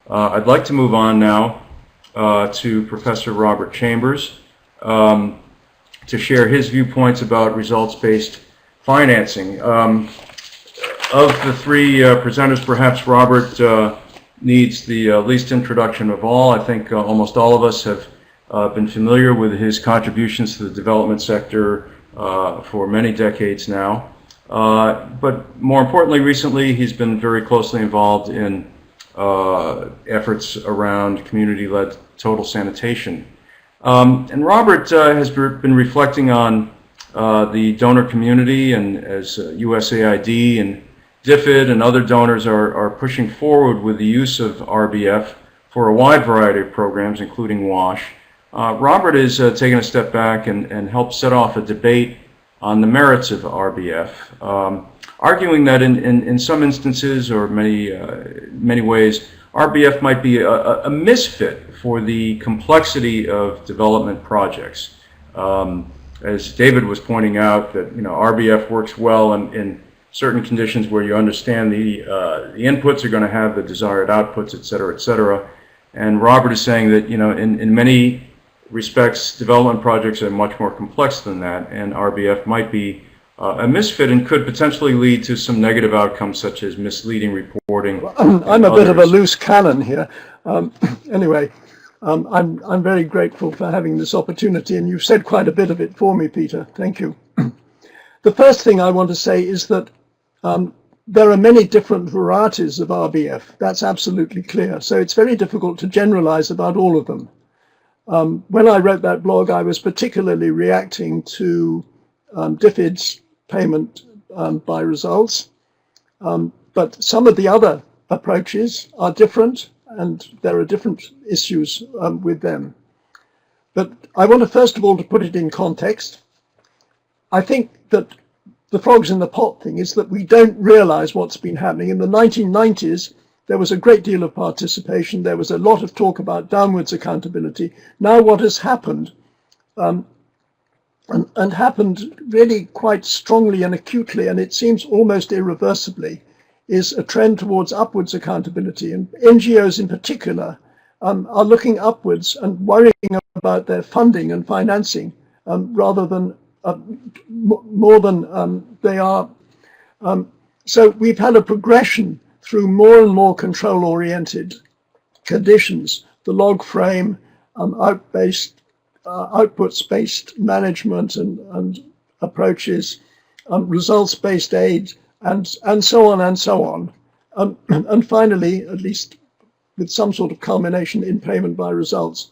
I'd like to move on now to Professor Robert Chambers to share his viewpoints about results-based financing. Of the three presenters, perhaps Robert needs the least introduction of all. I think almost all of us have been familiar with his contributions to the development sector for many decades now. But more importantly, recently he's been very closely involved in efforts around community-led total sanitation. And Robert has been reflecting on the donor community, and as USAID and DFID and other donors are pushing forward with the use of RBF for a wide variety of programs, including WASH. Robert is taking a step back and helped set off a debate on the merits of RBF, arguing that in some instances or many ways, RBF might be a misfit for the complexity of development projects. As David was pointing out, that RBF works well in certain conditions where you understand the inputs are going to have the desired outputs, et cetera, et cetera. And Robert is saying that in many respects, development projects are much more complex than that, and RBF might be a misfit and could potentially lead to some negative outcomes such as misleading reporting. Well, I'm a bit of a loose cannon here. Anyway, I'm very grateful for having this opportunity, and you've said quite a bit of it for me, Peter. Thank you. The first thing I want to say is that there are many different varieties of RBF. That's absolutely clear. So it's very difficult to generalize about all of them. When I wrote that blog, I was particularly reacting to DFID's payment by results. But some of the other approaches are different, and there are different issues with them. But I want to first of all to put it in context. I think that the frogs in the pot thing is that we don't realize what's been happening. In the 1990s, there was a great deal of participation. There was a lot of talk about downwards accountability. Now what has happened, and happened really quite strongly and acutely, and it seems almost irreversibly, is a trend towards upwards accountability. And NGOs in particular are looking upwards and worrying about their funding and financing rather than more than they are. So we've had a progression through more and more control-oriented conditions, the log frame, outputs-based management and approaches, results-based aid, and so on and so on. And finally, at least with some sort of culmination in payment by results.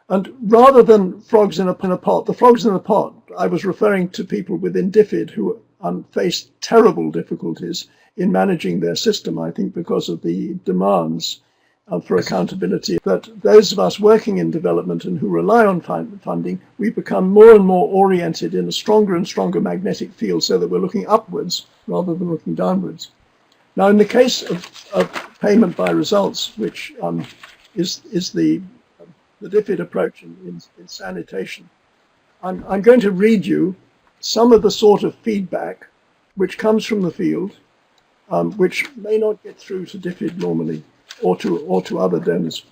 And rather than frogs in a pot, the frogs in the pot, I was referring to people within DFID who faced terrible difficulties in managing their system, I think because of the demands for accountability. That those of us working in development and who rely on funding, we become more and more oriented in a stronger and stronger magnetic field so that we're looking upwards rather than looking downwards. Now, in the case of payment by results, which is the DFID approach in sanitation, I'm going to read you some of the sort of feedback which comes from the field, which may not get through to DFID normally or to other donors.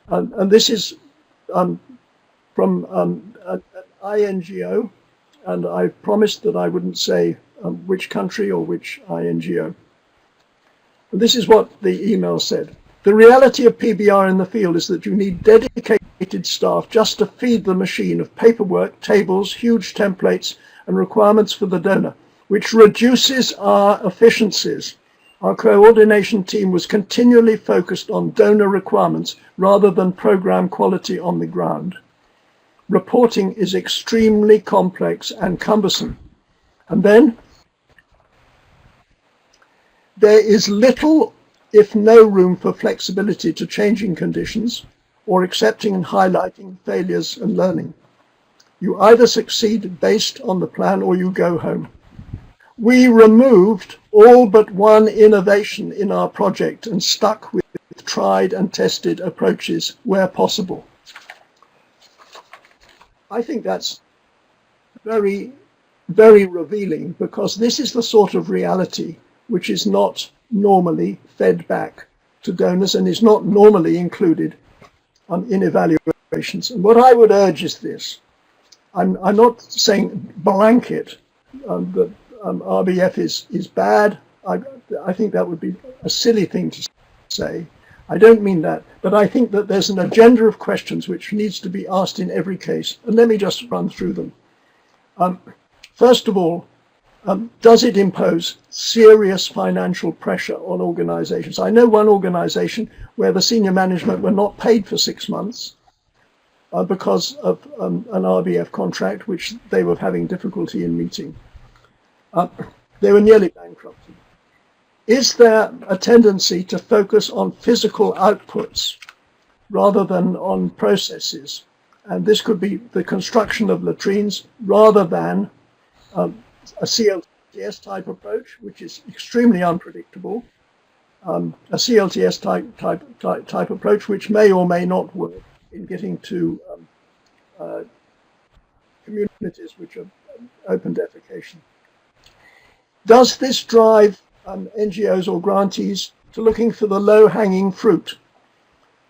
And this is from an INGO, and I promised that I wouldn't say which country or which INGO. And this is what the email said. The reality of PBR in the field is that you need dedicated staff just to feed the machine of paperwork, tables, huge templates, and requirements for the donor, which reduces our efficiencies. Our coordination team was continually focused on donor requirements rather than program quality on the ground. Reporting is extremely complex and cumbersome. And then there is little, if no room for flexibility to changing conditions or accepting and highlighting failures and learning. You either succeed based on the plan or you go home. We removed all but one innovation in our project and stuck with tried and tested approaches where possible. I think that's very, very revealing, because this is the sort of reality which is not normally fed back to donors and is not normally included in evaluations. And what I would urge is this. I'm not saying blanket that RBF is bad. I think that would be a silly thing to say. I don't mean that, but I think that there's an agenda of questions which needs to be asked in every case. And let me just run through them. First of all, does it impose serious financial pressure on organizations? I know one organization where the senior management were not paid for 6 months because of an RBF contract, which they were having difficulty in meeting. They were nearly bankrupted. Is there a tendency to focus on physical outputs rather than on processes? And this could be the construction of latrines rather than a CLTS type approach, which is extremely unpredictable. A CLTS type approach, which may or may not work in getting to communities which are open defecation. Does this drive NGOs or grantees to looking for the low-hanging fruit?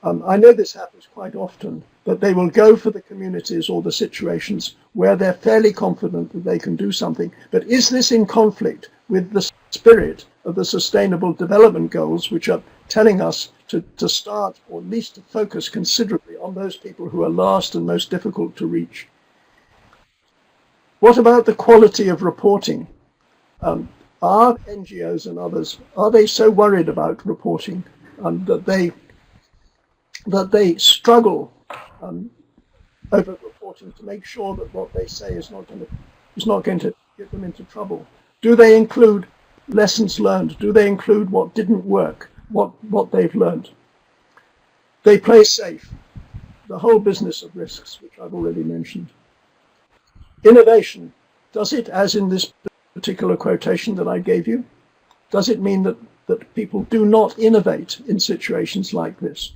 I know this happens quite often, that they will go for the communities or the situations where they're fairly confident that they can do something. But is this in conflict with the spirit of the Sustainable Development Goals, which are telling us to start, or at least to focus considerably on those people who are last and most difficult to reach? What about the quality of reporting? Are NGOs and others, are they so worried about reporting that they struggle over reporting to make sure that what they say is not going to get them into trouble? Do they include lessons learned? Do they include what didn't work, what they've learned? They play safe. The whole business of risks, which I've already mentioned. Innovation, does it, as in this particular quotation that I gave you, does it mean that people do not innovate in situations like this?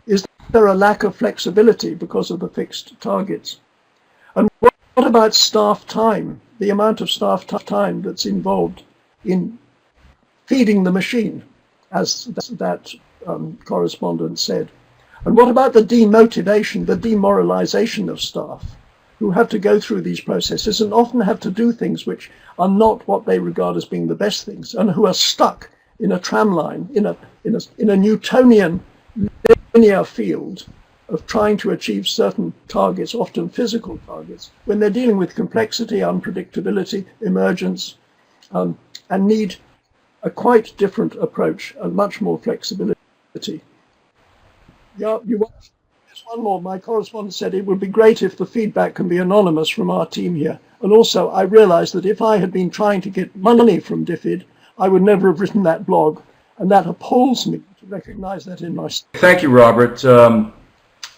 Is there a lack of flexibility because of the fixed targets? And what about staff time, the amount of staff time that's involved in feeding the machine, as that correspondent said? And what about the demotivation, the demoralization of staff, who have to go through these processes and often have to do things which are not what they regard as being the best things, and who are stuck in a tram line, in a Newtonian linear field of trying to achieve certain targets, often physical targets, when they're dealing with complexity, unpredictability, emergence, and need a quite different approach and much more flexibility. Yeah, just one more. My correspondent said it would be great if the feedback can be anonymous from our team here. And also, I realized that if I had been trying to get money from DFID, I would never have written that blog. And that appalls me to recognize that in my... Thank you, Robert.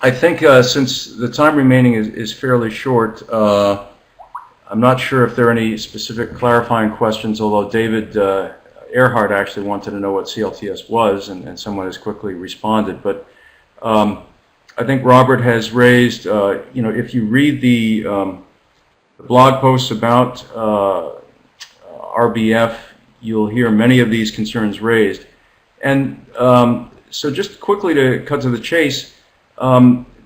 I think since the time remaining is fairly short, I'm not sure if there are any specific clarifying questions, although David Earhart actually wanted to know what CLTS was, and someone has quickly responded. But I think Robert has raised, if you read the blog posts about RBF, you'll hear many of these concerns raised. And so just quickly to cut to the chase,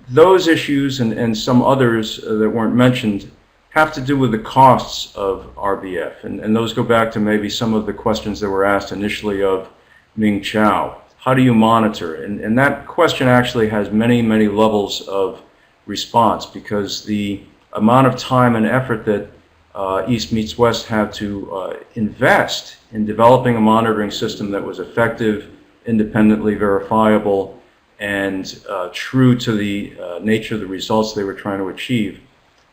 those issues and some others that weren't mentioned have to do with the costs of RBF. And those go back to maybe some of the questions that were asked initially of Ming Chow. How do you monitor? And that question actually has many, many levels of response, because the amount of time and effort that East meets West had to invest in developing a monitoring system that was effective, independently verifiable, and true to the nature of the results they were trying to achieve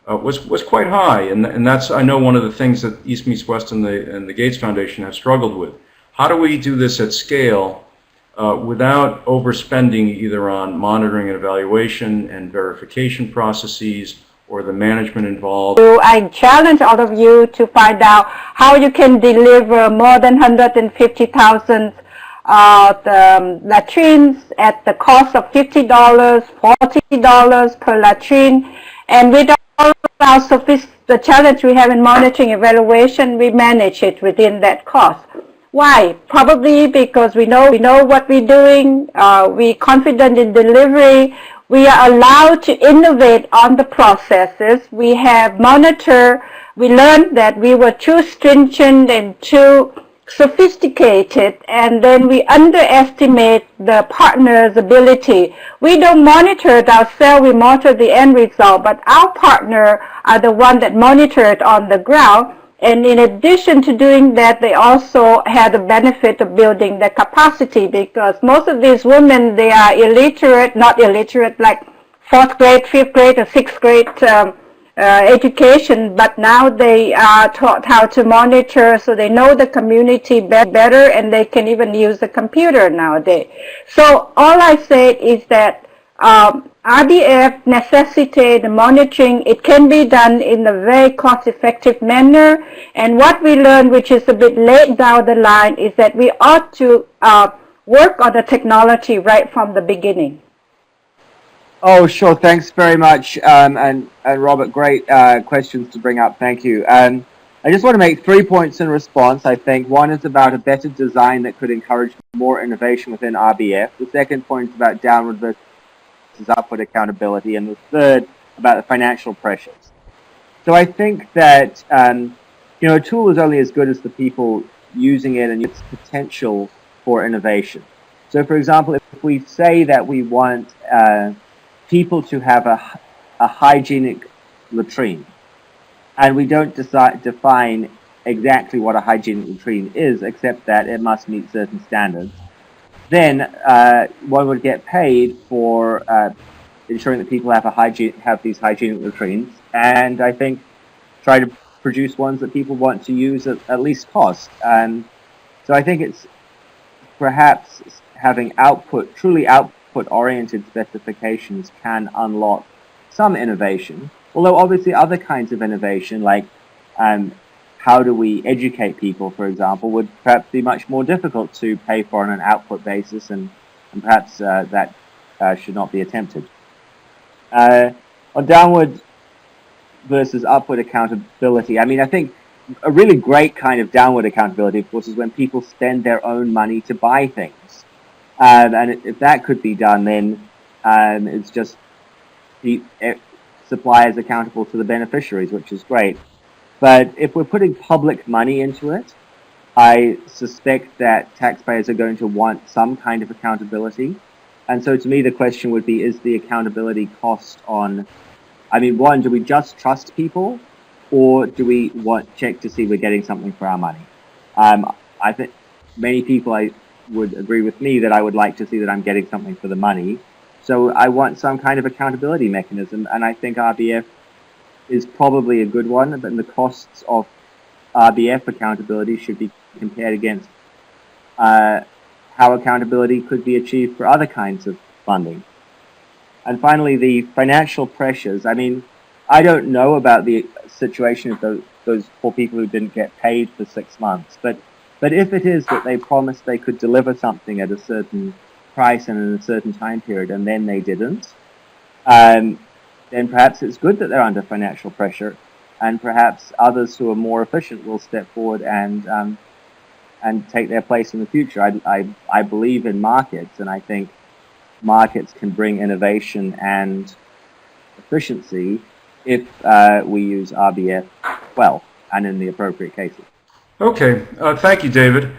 was quite high. And that's, I know, one of the things that East meets West and the Gates Foundation have struggled with. How do we do this at scale without overspending either on monitoring and evaluation and verification processes or the management involved? So I challenge all of you to find out how you can deliver more than 150,000 latrines at the cost of $50, $40 per latrine. And with all our the challenge we have in monitoring evaluation, we manage it within that cost. Why? Probably because we know what we're doing. We're confident in delivery. We are allowed to innovate on the processes. We have monitor. We learned that we were too stringent and too sophisticated, and then we underestimate the partner's ability. We don't monitor it ourselves, we monitor the end result, but our partner are the one that monitor it on the ground. And in addition to doing that, they also had the benefit of building the capacity, because most of these women, they are illiterate, not illiterate like 4th grade, 5th grade, or 6th grade education, but now they are taught how to monitor, so they know the community better, and they can even use the computer nowadays. So all I say is that RBF necessitates monitoring. It can be done in a very cost-effective manner, and what we learned, which is a bit late down the line, is that we ought to work on the technology right from the beginning. Oh, sure. Thanks very much. And Robert, great questions to bring up. Thank you. I just want to make 3 points in response, I think. One is about a better design that could encourage more innovation within RBF. The second point is about downward versus upward accountability. And the third about the financial pressures. So I think that, a tool is only as good as the people using it and its potential for innovation. So, for example, if we say that we want people to have a hygienic latrine, and we don't define exactly what a hygienic latrine is, except that it must meet certain standards, then one would get paid for ensuring that people have these hygienic latrines, and I think try to produce ones that people want to use at least cost. So I think it's perhaps having truly output-oriented specifications can unlock some innovation, although obviously other kinds of innovation, like how do we educate people, for example, would perhaps be much more difficult to pay for on an output basis, and perhaps that should not be attempted. On downward versus upward accountability, I mean, I think a really great kind of downward accountability, of course, is when people spend their own money to buy things. And if that could be done, then it's just the suppliers accountable to the beneficiaries, which is great. But if we're putting public money into it, I suspect that taxpayers are going to want some kind of accountability. And so to me, the question would be, is the accountability cost on, I mean, one, do we just trust people, or do we check to see we're getting something for our money? I think many people would agree with me that I would like to see that I'm getting something for the money. So I want some kind of accountability mechanism, and I think RBF is probably a good one, but the costs of RBF accountability should be compared against how accountability could be achieved for other kinds of funding. And finally, the financial pressures. I mean, I don't know about the situation of those poor people who didn't get paid for 6 months, but if it is that they promised they could deliver something at a certain price and in a certain time period, and then they didn't, then perhaps it's good that they're under financial pressure, and perhaps others who are more efficient will step forward and take their place in the future. I believe in markets, and I think markets can bring innovation and efficiency if we use RBF well and in the appropriate cases. Okay, thank you, David.